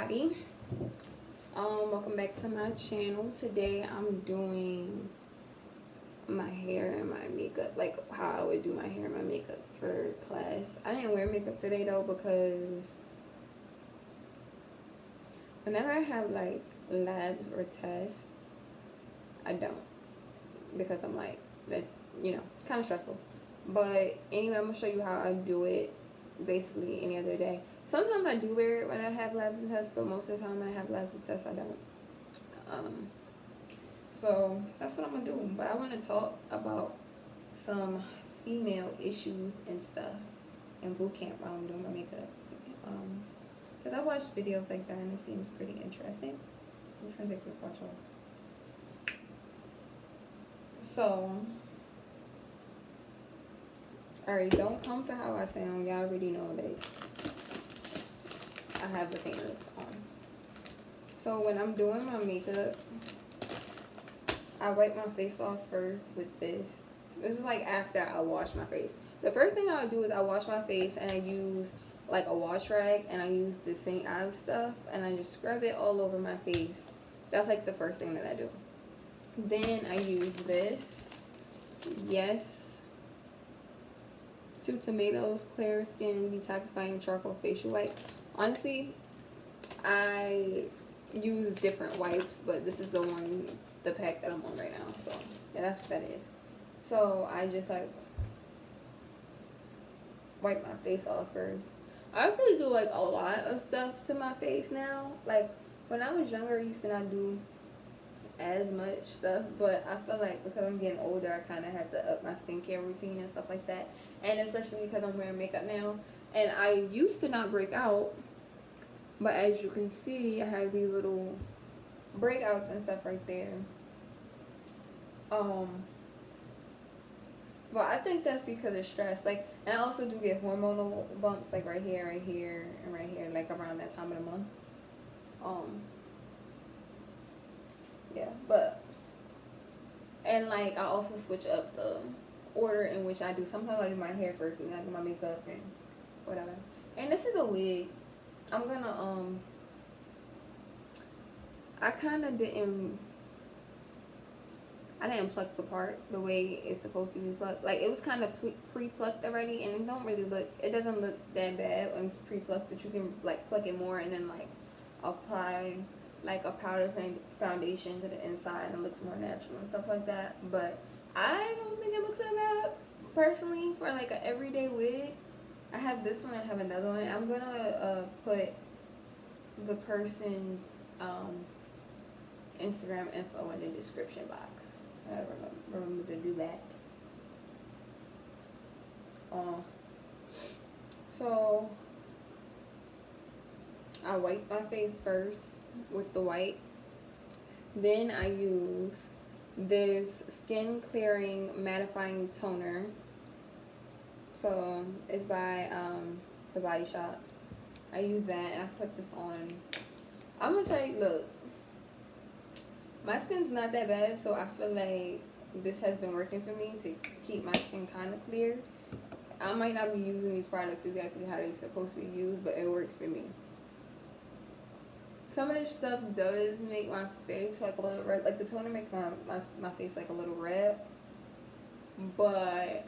everybody. Welcome back to my channel. Today I'm doing my hair and my makeup, like how I would do my hair and my makeup for class. I didn't wear makeup today though because whenever I have like labs or tests, I don't, because I'm like that, kind of stressful. But anyway, I'm gonna show you how I do it basically any other day. Sometimes I do wear it when I have labs and tests, but most of the time when I have labs and tests, I don't. So that's what I'm gonna do. But I want to talk about some female issues and stuff in boot camp while I'm doing my makeup. Because I watched videos like that and it seems pretty interesting. I'm trying to take this watch off. So, alright, don't come for how I sound. Y'all already know that I have retainers on. So when I'm doing my makeup, I wipe my face off first with this. This is like after I wash my face. The first thing I would do is I wash my face and I use like a wash rag and I use the St. Ives stuff and I just scrub it all over my face. That's like the first thing that I do. Then I use this. Yes. 2 tomatoes, clear skin, detoxifying charcoal facial wipes. Honestly, I use different wipes, but this is the pack that I'm on right now. So yeah, that's what that is. So I just like wipe my face off first. I really do like a lot of stuff to my face now. Like when I was younger, I used to not do as much stuff, but I feel like because I'm getting older, I kind of have to up my skincare routine and stuff like that. And especially because I'm wearing makeup now, and I used to not break out, but as you can see, I have these little breakouts and stuff right there. But I think that's because of stress. Like, and I also do get hormonal bumps, like right here, and right here, like around that time of the month. Yeah, but, and like I also switch up the order in which I do. Sometimes I do my hair first, and then I do my makeup and whatever. And this is a wig. I'm gonna I kind of I didn't pluck the part the way it's supposed to be plucked. Like it was kind of pre-plucked already, and it doesn't look that bad when it's pre-plucked, but you can like pluck it more and then like apply like a powder foundation to the inside and it looks more natural and stuff like that. But I don't think it looks that bad personally for like an everyday wig. I have this one, I have another one. I'm gonna put the person's Instagram info in the description box. I remember to do that. So I wipe my face first with the wipe. Then I use this skin clearing mattifying toner. So it's by the Body Shop. I use that and I put this on. I'm gonna say, look, my skin's not that bad, so I feel like this has been working for me to keep my skin kind of clear. I might not be using these products exactly how they're supposed to be used, but it works for me. Some of this stuff does make my face like a little red. Like the toner makes my face like a little red, but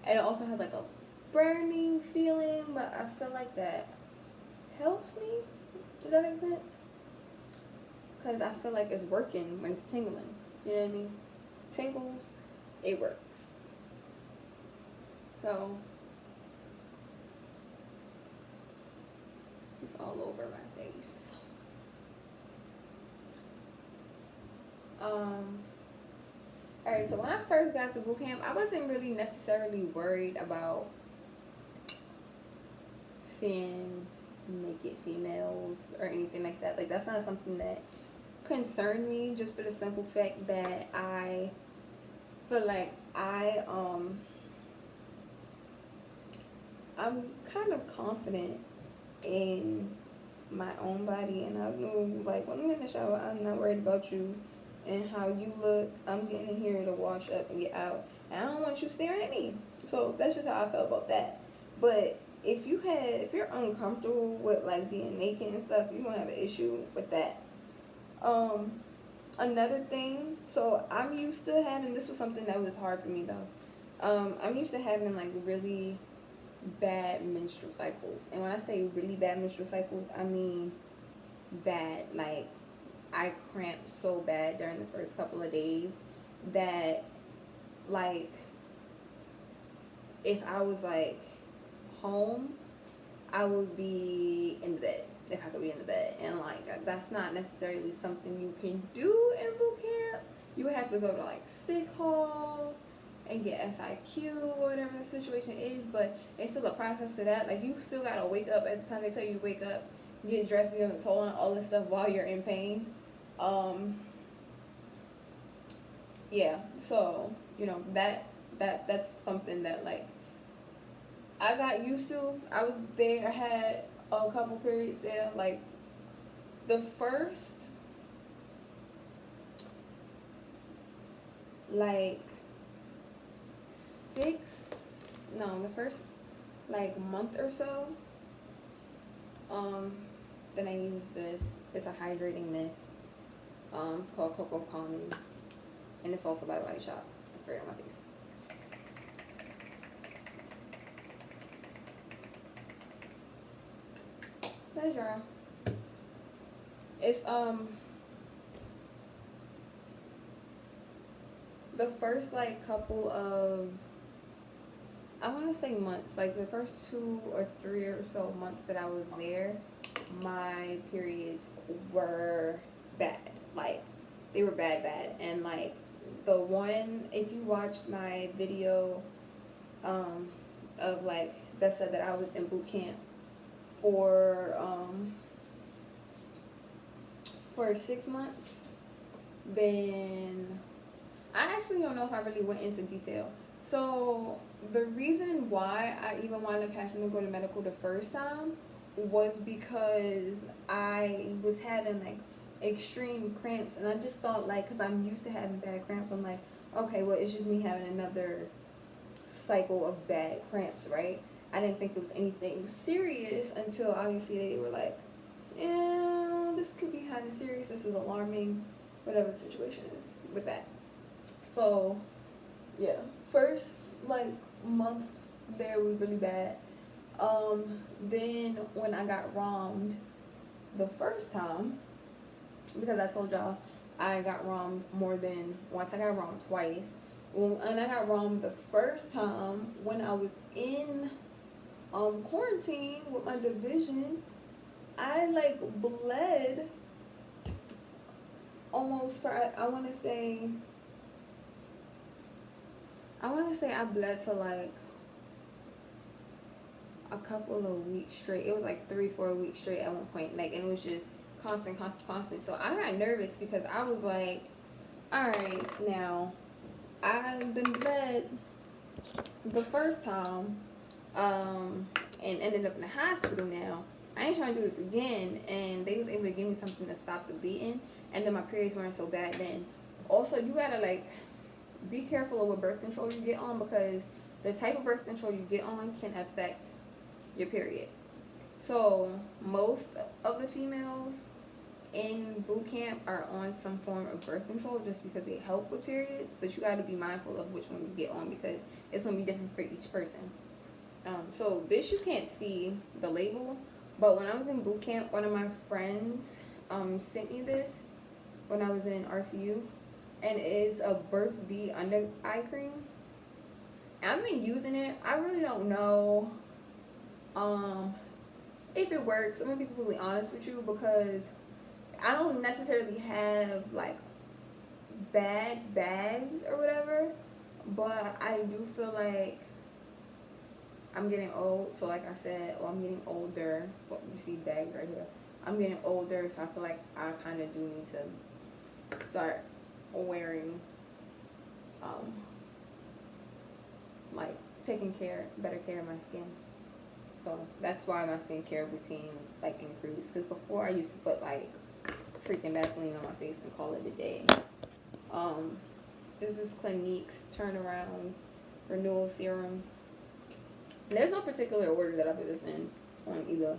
it also has like a burning feeling, but I feel like that helps me. Does that make sense? Because I feel like it's working when it's tingling. You know what I mean? Tingles, it works. So, it's all over my face. Alright, so when I first got to boot camp, I wasn't really necessarily worried about seeing naked females or anything like that. Like, that's not something that concerned me, just for the simple fact that I feel like I'm kind of confident in my own body, and I knew like when I'm in the shower, I'm not worried about you and how you look. I'm getting in here to wash up and get out, and I don't want you staring at me. So that's just how I felt about that. But if you're uncomfortable with like being naked and stuff, you're gonna have an issue with that. Um, Another thing, so I'm used to having, this was something that was hard for me though. I'm used to having like really bad menstrual cycles, and when I say really bad menstrual cycles, I mean bad. Like I cramped so bad during the first couple of days that like if I was like home, I would be in the bed if I could be in the bed. And like that's not necessarily something you can do in boot camp. You would have to go to like sick hall and get SIQ or whatever the situation is, but it's still a process to that. Like you still gotta wake up at the time they tell you to wake up, get dressed, be on the toilet, all this stuff while you're in pain. Yeah, so that's something that like I got used to. I was there. I had a couple periods there. Like the first, like six, no, the first like month or so. Um, then I used this. It's a hydrating mist. It's called Cocoa Calming, and it's also by the Body Shop. I spray it on my face. Pleasure. It's the first like couple of, I want to say months, like the first 2 or 3 or so months that I was there, my periods were bad. Like they were bad, and like the one, if you watched my video of like that said that I was in boot camp for 6 months, then I actually don't know if I really went into detail. So the reason why I even wound up having to go to medical the first time was because I was having like extreme cramps, and I just thought like, because I'm used to having bad cramps, I'm like, okay, well it's just me having another cycle of bad cramps, right? I didn't think it was anything serious until obviously they were like, yeah, this could be kind of serious, this is alarming, whatever the situation is with that. So yeah, first like month there was really bad. Then when I got ROM'd the first time, because I told y'all I got ROM'd more than once, I got ROM'd twice. And I got ROM'd the first time when I was in quarantine with my division. I like bled almost for, I want to say I bled for like a couple of weeks straight. It was like 3-4 weeks straight at one point. Like, and it was just constant. So I got nervous because I was like, all right, now I've been bled the first time, and ended up in the hospital now. I ain't trying to do this again. And they was able to give me something to stop the bleeding. And then my periods weren't so bad then. Also, you gotta like be careful of what birth control you get on, because the type of birth control you get on can affect your period. So most of the females in boot camp are on some form of birth control just because they help with periods, but you got to be mindful of which one you get on because it's going to be different for each person. So this, you can't see the label, but when I was in boot camp, one of my friends sent me this when I was in RCU, and it is a Burt's Bee under eye cream. I've been using it. I really don't know if it works. I'm gonna be completely honest with you, because I don't necessarily have like bad bags or whatever, but I do feel like I'm getting old. So like I said, I'm getting older. Well, you see bags right here. I'm getting older, so I feel like I kind of do need to start wearing like taking better care of my skin. So that's why my skincare routine like increased, because before I used to put like freaking Vaseline on my face and call it a day. This is Clinique's Turnaround Renewal Serum. There's no particular order that I put this in on either.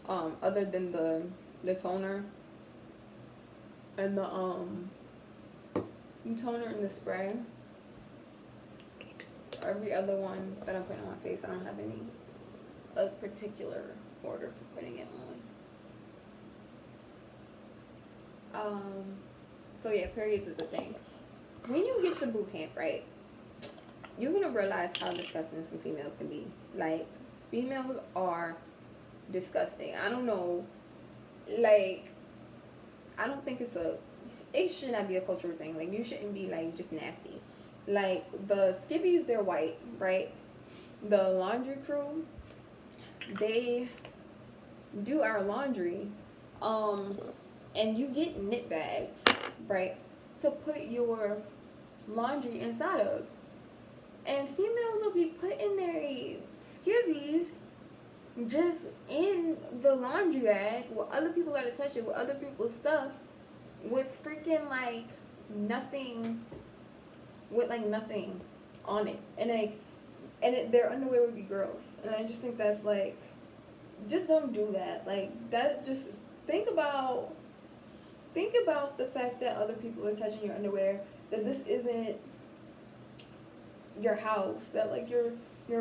Other than the toner and the toner and the spray. Every other one that I'm putting on my face, I don't have any a particular order for putting it on. So yeah, periods is the thing. When you get to boot camp, right, you're gonna realize how disgusting some females can be. Like, females are disgusting. I don't know, like, I don't think it should not be a cultural thing. Like, you shouldn't be, like, just nasty. Like, the skibbies, they're white, right? The laundry crew, they do our laundry, and you get knit bags, right, to put your laundry inside of. And females will be putting their skibbies just in the laundry bag where other people gotta touch it with other people's stuff with freaking like nothing, with like nothing on it, and like, their underwear would be gross. And I just think that's like, just don't do that. Like, that, just think about the fact that other people are touching your underwear, that this isn't your house, that like your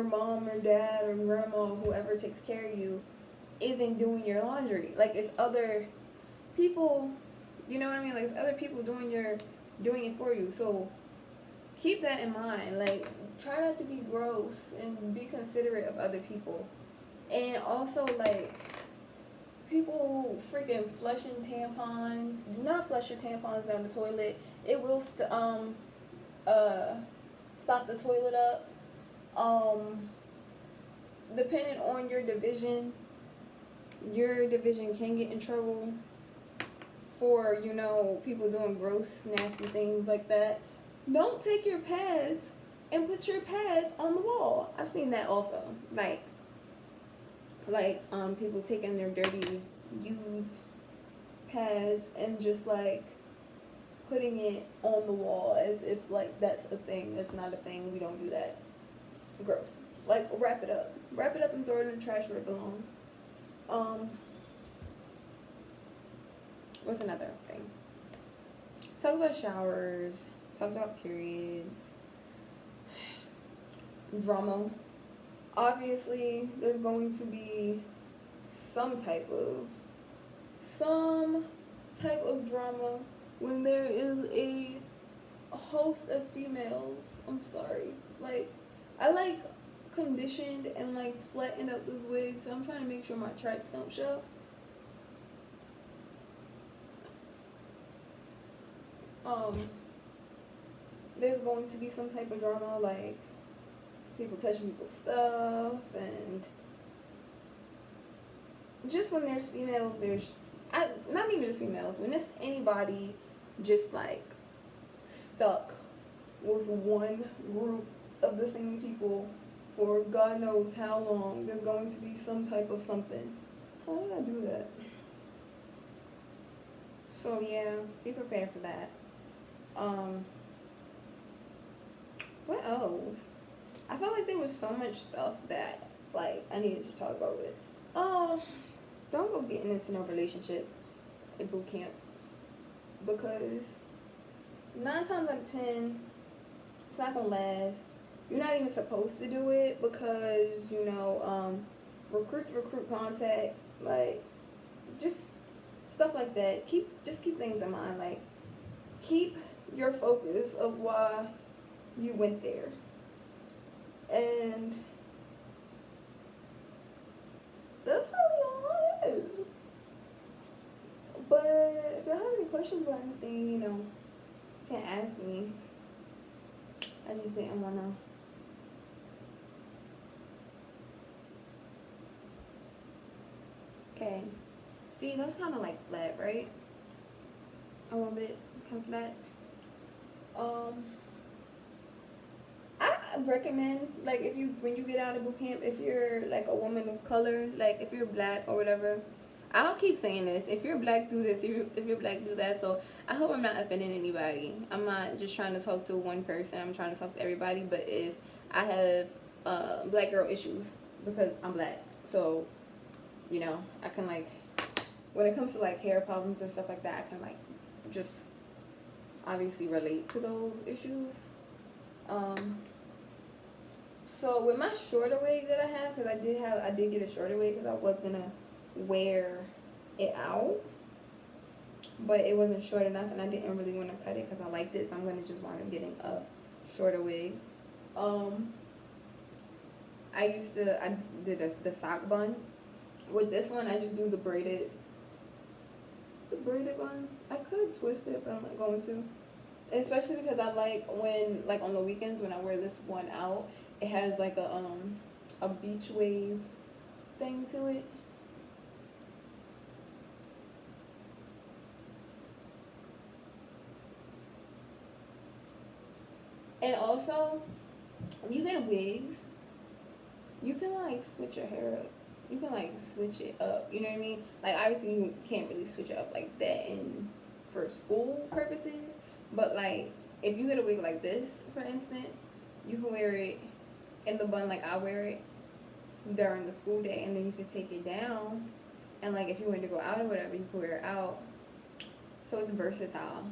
mom or dad or grandma or whoever takes care of you isn't doing your laundry. Like, it's other people, you know what I mean? Like, it's other people doing it for you. So keep that in mind. Like, try not to be gross and be considerate of other people. And also, like, people freaking flushing tampons. Do not flush your tampons down the toilet. It will stop the toilet up. Depending on your division can get in trouble for, you know, people doing gross, nasty things like that. Don't take your pads and put your pads on the wall. I've seen that also. Like people taking their dirty, used pads and just like putting it on the wall as if like that's a thing. That's not a thing. We don't do that. Gross. Like, wrap it up and throw it in the trash where it belongs. What's another thing? Talk about showers. Talk about periods. Drama. Obviously, there's going to be some type of drama when there is a host of females. I'm sorry. Like, I like conditioned and like flattened up this wig, so I'm trying to make sure my tracks don't show. There's going to be some type of drama, like people touching people's stuff, and just when there's females, not even just females, when it's anybody just like stuck with one group of the same people for God knows how long, there's going to be some type of something. How did I do that? So yeah, be prepared for that. What else? I felt like there was so much stuff that like I needed to talk about with. Don't go getting into no relationship at boot camp, because 9 times out of 10, it's not gonna last. You're not even supposed to do it because, you know, recruit contact, like, just stuff like that. Just keep things in mind. Like, keep your focus of why you went there. And that's really all it is. But if y'all have any questions about anything, you know, you can ask me. I just didn't want to. Okay. See, that's kind of like flat, right? A little bit kind of flat. I recommend, like, when you get out of boot camp, if you're like a woman of color, like if you're black or whatever, I'll keep saying this. If you're black, do this. If you're black, do that. So I hope I'm not offending anybody. I'm not just trying to talk to one person. I'm trying to talk to everybody. But I have black girl issues because I'm black. So, you know, I can like, when it comes to like hair problems and stuff like that, I can like just obviously relate to those issues. So with my shorter wig that I have, because I did get a shorter wig because I was gonna wear it out, but it wasn't short enough, and I didn't really want to cut it because I liked it, so I'm gonna just wind up getting a shorter wig. I did the sock bun. With this one, I just do the braided bun. I could twist it, but I'm not going to. Especially because I like when, like on the weekends when I wear this one out, it has like a beach wave thing to it. And also, when you get wigs, you can like switch your hair up. You can like switch it up. You know what I mean? Like obviously you can't really switch it up like that in for school purposes. But like if you get a wig like this, for instance, you can wear it in the bun like I wear it during the school day, and then you can take it down. And like if you want to go out or whatever, you can wear it out. So it's versatile.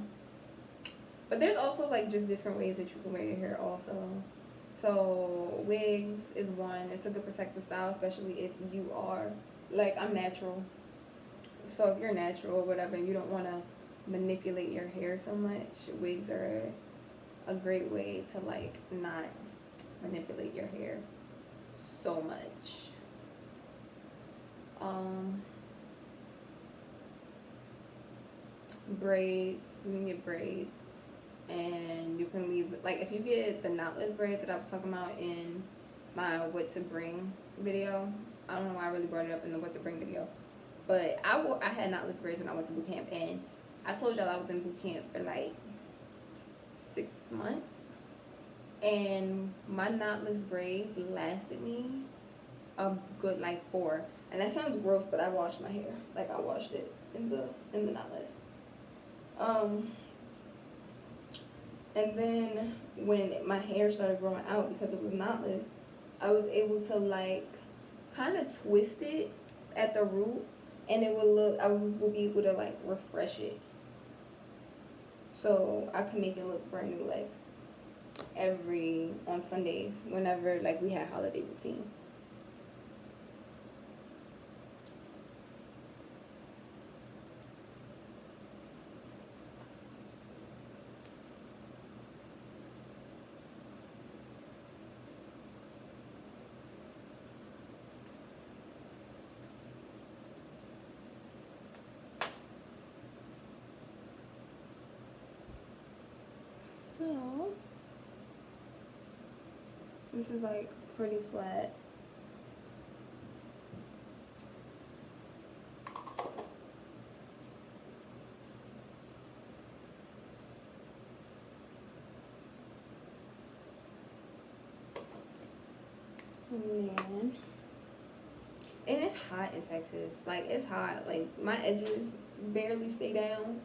But there's also like just different ways that you can wear your hair also. So wigs is one. It's a good protective style, especially if you are like, I'm natural. So if you're natural or whatever, and you don't want to manipulate your hair so much, wigs are a great way to like not manipulate your hair so much. Braids, you can get braids, and you can leave, like if you get the knotless braids that I was talking about in my what to bring video. I don't know why I really brought it up in the what to bring video, but I had knotless braids when I was in boot camp, and I told y'all I was in boot camp for like 6 months, and my knotless braids lasted me a good like 4. And that sounds gross, but I washed my hair. Like I washed it in the knotless. And then when my hair started growing out because it was knotless, I was able to like kind of twist it at the root, and it would look, I would be able to like refresh it. So I could make it look brand new like on Sundays whenever like we had holiday routine. So this is like pretty flat. Man. And it's hot in Texas. Like it's hot. Like my edges barely stay down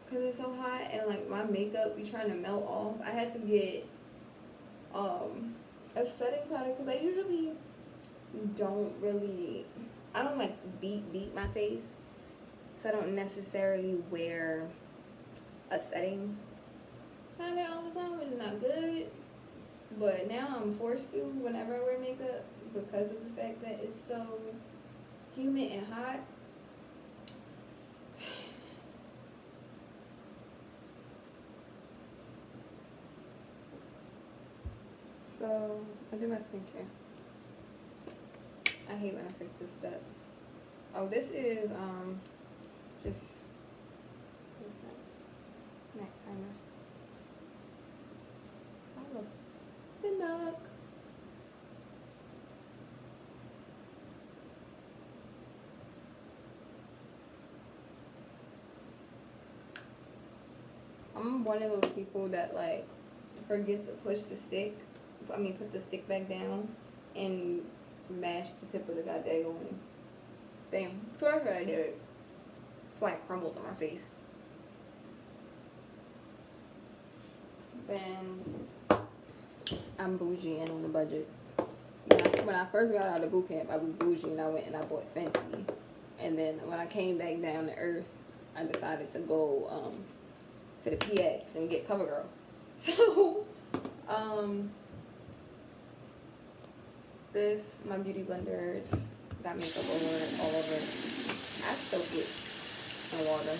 because it's so hot, and like my makeup be trying to melt off. I had to get a setting powder because I usually I don't like beat my face, so I don't necessarily wear a setting powder all the time, which is not good. But now I'm forced to whenever I wear makeup because of the fact that it's so humid and hot. So I do my skincare. I hate when I pick this step. Oh, this is just neck primer. I love the neck. I'm one of those people that like forget to put the stick back down and mash the tip of the goddamn thing. Sorry I did it. That's why it crumbled on my face. Then I'm bougie and on a budget. When I first got out of boot camp, I was bougie and I went and I bought Fenty. And then when I came back down to earth, I decided to go to the PX and get CoverGirl. So, this, my beauty blenders, got makeup all over. I soak it in water.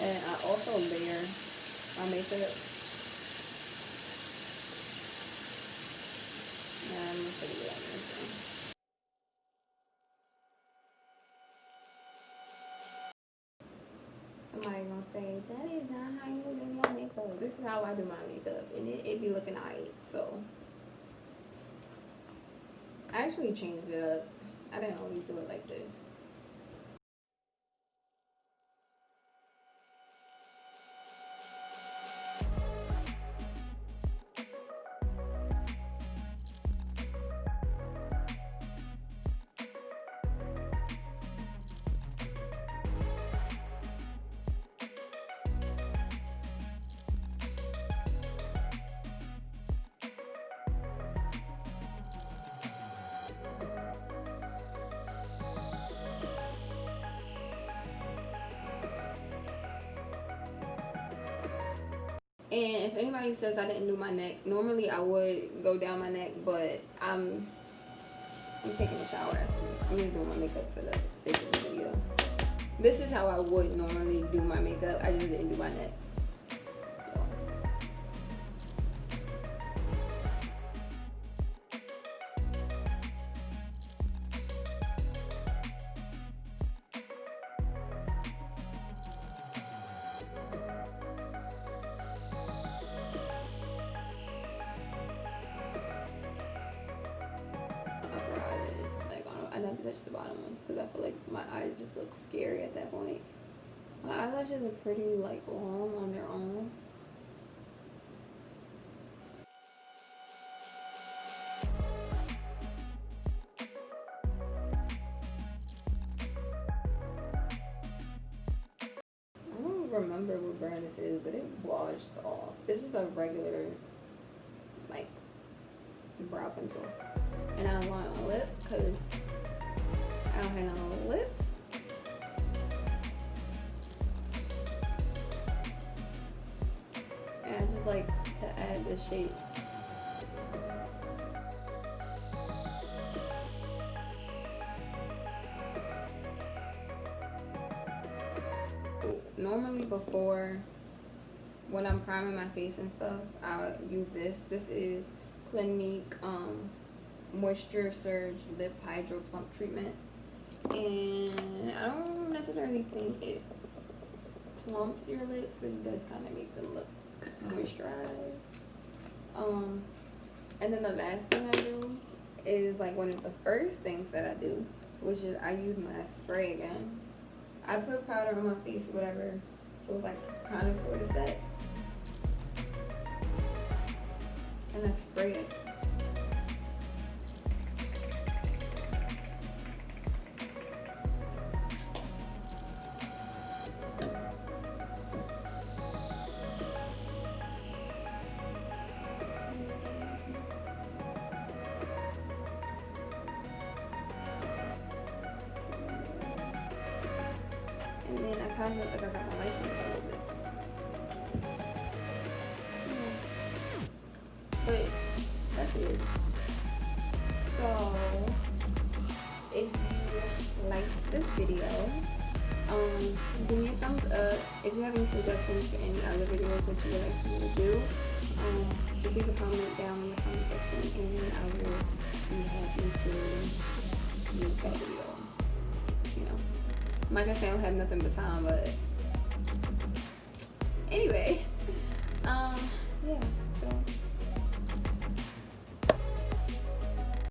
And I also layer my makeup. Yeah, I'm gonna put it on this. Somebody gonna say, that is not how you do your makeup. This is how I do my makeup. And it be looking alright, so. I actually changed it up. I didn't always do it like this. And if anybody says I didn't do my neck, normally I would go down my neck, but I'm taking a shower after this. I'm just doing my makeup for the sake of the video. This is how I would normally do my makeup. I just didn't do my neck. So. I never touch the bottom ones because I feel like my eyes just look scary at that point. My eyelashes are pretty like long on their own. I don't remember what brand this is, but it washed off. It's just a regular like brow pencil. And I want a lip because I don't have no lips. And I just like to add the shape. Normally before, when I'm priming my face and stuff, I use this. This is Clinique Moisture Surge Lip Hydro Plump Treatment. And I don't necessarily think it plumps your lips, but it does kind of make them look moisturized. And then the last thing I do is like one of the first things that I do, which is I use my spray again. I put powder on my face or whatever, so it's like kind of sort of set. And I spray it. And then I kind of look like I got my lights in a little bit. But that's it. So if you like this video, give me a thumbs up. If you have any suggestions for any other videos that you would like me to do, just leave a comment down in the comment section and I will be happy to make that video. You know, like I said, I don't have nothing but time, but anyway.